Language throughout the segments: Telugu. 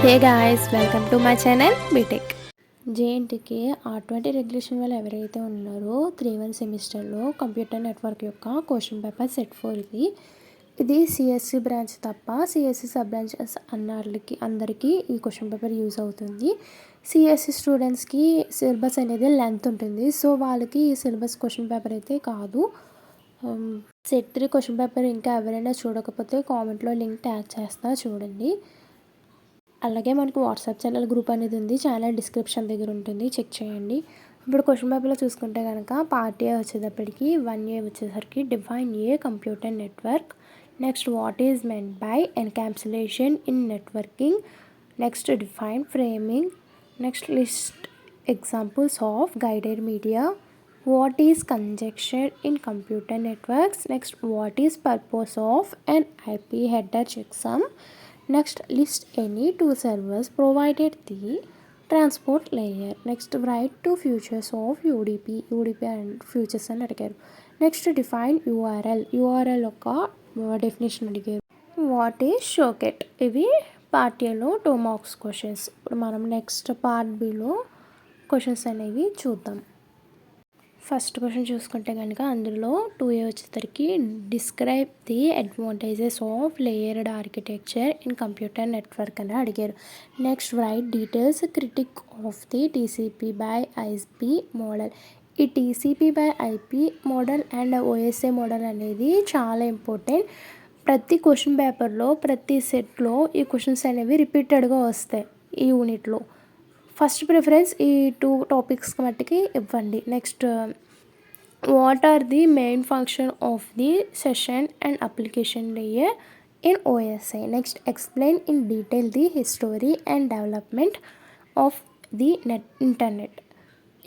Hey guys, welcome to my channel BTech. జేఎన్టీకి R20 రెగ్యులేషన్ వాళ్ళు ఎవరైతే ఉన్నారో 3-1 సెమిస్టర్లో కంప్యూటర్ నెట్వర్క్ యొక్క క్వశ్చన్ పేపర్ సెట్ 4 ఇది సిఎస్సి బ్రాంచ్ తప్ప సిఎస్సి సబ్ బ్రాంచెస్ అందరికీ ఈ క్వశ్చన్ పేపర్ యూజ్ అవుతుంది. సిఎస్సి స్టూడెంట్స్కి సిలబస్ అనేది లెంత్ ఉంటుంది, సో వాళ్ళకి ఈ సిలబస్ క్వశ్చన్ పేపర్ అయితే కాదు. సెట్ 3 క్వశ్చన్ పేపర్ ఇంకా ఎవరైనా చూడకపోతే కామెంట్లో లింక్ ట్యాగ్ చేస్తా, చూడండి. అలాగే మనకు వాట్సాప్ ఛానల్ గ్రూప్ అనేది ఉంది, ఛానల్ డిస్క్రిప్షన్ దగ్గర ఉంటుంది, చెక్ చేయండి. ఇప్పుడు క్వశ్చన్ పేపర్లో చూసుకుంటే కనుక పార్ట్ ఏ వచ్చేటప్పటికి 1A వచ్చేసరికి define A computer network. Next what is meant by encapsulation in networking. Next define framing. Next list examples of guided media. What is conjecture in computer networks? Next, what is purpose of an IP header checksum? Next, list any two servers provided the transport layer. Next, write two features of UDP and features and అడిగారు. నెక్స్ట్ డిఫైన్ యూఆర్ఎల్ యొక్క డెఫినేషన్ అడిగారు. What is socket. ఇవి పార్ట్ ఏలో 2 మార్క్స్ క్వశ్చన్స్. ఇప్పుడు మనం నెక్స్ట్ పార్ట్ బిలో క్వశ్చన్స్ అనేవి చూద్దాం. ఫస్ట్ క్వశ్చన్ చూసుకుంటే కనుక అందులో 2A వచ్చేసరికి describe the advantages of layered architecture in computer network అని అడిగారు. Next write details critic of the TCP by IP model. ఈ TCP by IP model and OSI model అనేది చాలా ఇంపార్టెంట్. ప్రతి క్వశ్చన్ పేపర్లో ప్రతి సెట్లో ఈ క్వశ్చన్స్ అనేవి రిపీటెడ్గా వస్తాయి ఈ యూనిట్లో. ఫస్ట్ ప్రిఫరెన్స్ ఈ 2 టాపిక్స్కి మట్టుకి ఇవ్వండి. Next what are the main function of the session and application layer in OSI. Next explain in detail the history and development of the internet.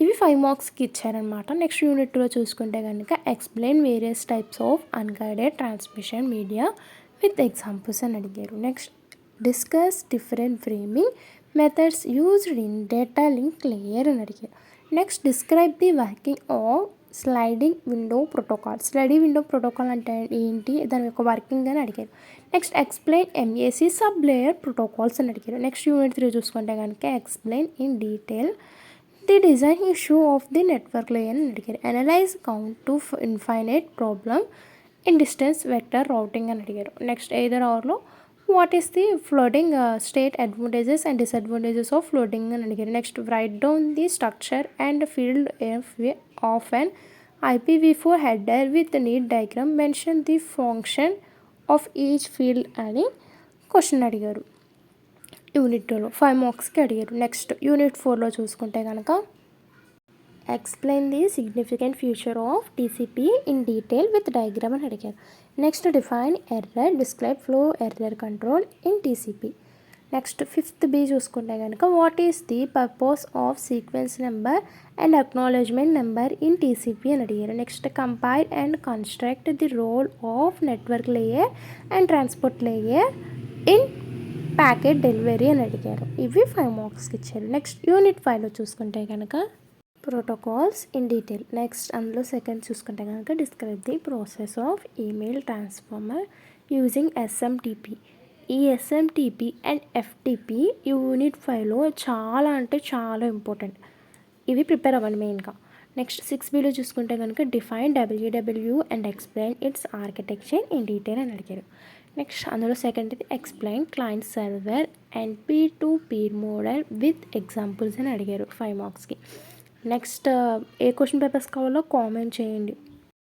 ఇవి 5 మార్క్స్కి ఇచ్చారనమాట. నెక్స్ట్ యూనిట్ 2లో చూసుకుంటే కనుక explain various types of unguided transmission media with examples అని అడిగారు. Next discuss different framing methods used in data link layer అని అడిగారు. Next describe the working of sliding window protocol. Sliding window protocol అంటే ఏంటి, దాని యొక్క వర్కింగ్ అని అడిగారు. Next explain MAC sub layer protocols అని అడిగారు. నెక్స్ట్ యూనిట్ 3 చూసుకుంటే కనుక explain in detail the design issue of the network layer అని అడిగారు. Analyse count to infinite problem in distance vector routing అని అడిగారు. నెక్స్ట్ ఎయిదర్ ఆర్లో what is the flooding state advantages and disadvantages of flooding అని అడిగారు. Next write down the structure and field of an IPv4 header with need diagram. Mention the function of each field అని క్వశ్చన్ అడిగారు. యూనిట్ 2లో 5 మార్క్స్కి అడిగారు. నెక్స్ట్ యూనిట్ 4లో చూసుకుంటే కనుక explain the significant future of TCP in detail with diagram అని అడిగారు. Next define error, describe flow error control in TCP. Next 5th B చూసుకుంటే కనుక what is the purpose of sequence number and acknowledgement number in TCP అని అడిగారు. Next compile and construct the role of network layer and transport layer in packet delivery అని అడిగారు. ఇవి 5 మార్క్స్కి ఇచ్చారు. నెక్స్ట్ యూనిట్ 5లో చూసుకుంటే కనుక ప్రోటోకాల్స్ ఇన్ డీటెయిల్. నెక్స్ట్ అందులో సెకండ్ చూసుకుంటే కనుక describe the process of email transformer using SMTP. ఈ ఎస్ఎంటీపీ అండ్ ఎఫ్టీపీ యూనిట్ 5లో చాలా అంటే చాలా ఇంపార్టెంట్. ఇవి ప్రిపేర్ అవ్వండి మెయిన్గా. నెక్స్ట్ 6Bలో చూసుకుంటే కనుక define WW and explain its architecture in detail అని అడిగారు. నెక్స్ట్ అందులో సెకండ్ ఇది explain client server and P2P model with examples అని అడిగారు 5 మార్క్స్కి. నెక్స్ట్ ఏ క్వశ్చన్ పేపర్స్ కావాలో కామెంట్ చేయండి.